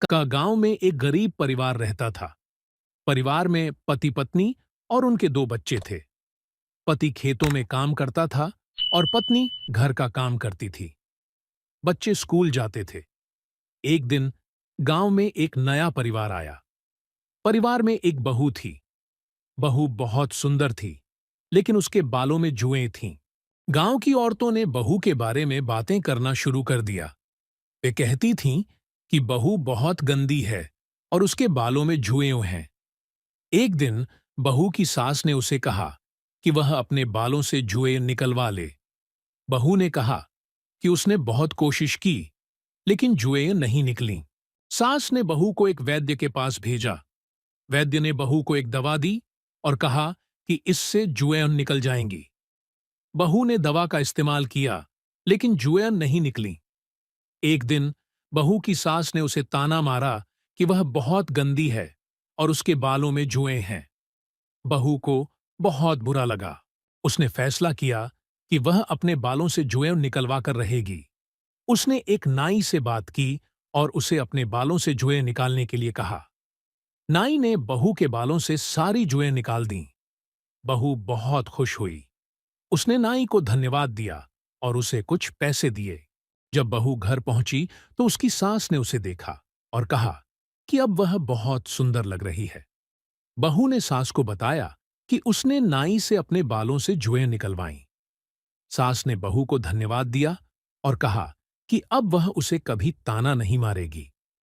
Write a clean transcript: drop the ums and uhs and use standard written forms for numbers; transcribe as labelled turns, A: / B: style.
A: का गांव में एक गरीब परिवार रहता था। परिवार में पति पत्नी और उनके दो बच्चे थे। पति खेतों में काम करता था और पत्नी घर का काम करती थी। बच्चे स्कूल जाते थे। एक दिन गांव में एक नया परिवार आया। परिवार में एक बहू थी। बहू बहुत सुंदर थी, लेकिन उसके बालों में जुएं थीं। गांव की औरतों ने बहू के बारे में बातें करना शुरू कर दिया। वे कहती थीं कि बहू बहुत गंदी है और उसके बालों में जुएं हैं। एक दिन बहू की सास ने उसे कहा कि वह अपने बालों से जुएं निकलवा ले। बहू ने कहा कि उसने बहुत कोशिश की, लेकिन जुएं नहीं निकलीं। सास ने बहू को एक वैद्य के पास भेजा। वैद्य ने बहू को एक दवा दी और कहा कि इससे जुएं निकल जाएंगी। बहू ने दवा का इस्तेमाल किया, लेकिन जुएं नहीं निकलीं। एक दिन बहू की सास ने उसे ताना मारा कि वह बहुत गंदी है और उसके बालों में जुएं हैं। बहू को बहुत बुरा लगा। उसने फैसला किया कि वह अपने बालों से जुएं निकलवा कर रहेगी। उसने एक नाई से बात की और उसे अपने बालों से जुएं निकालने के लिए कहा। नाई ने बहू के बालों से सारी जुएं निकाल दीं। बहू बहुत खुश हुई। उसने नाई को धन्यवाद दिया और उसे कुछ पैसे दिए। जब बहू घर पहुंची तो उसकी सास ने उसे देखा और कहा कि अब वह बहुत सुंदर लग रही है। बहू ने सास को बताया कि उसने नाई से अपने बालों से जुएं निकलवाईं। सास ने बहू को धन्यवाद दिया और कहा कि अब वह उसे कभी ताना नहीं मारेगी।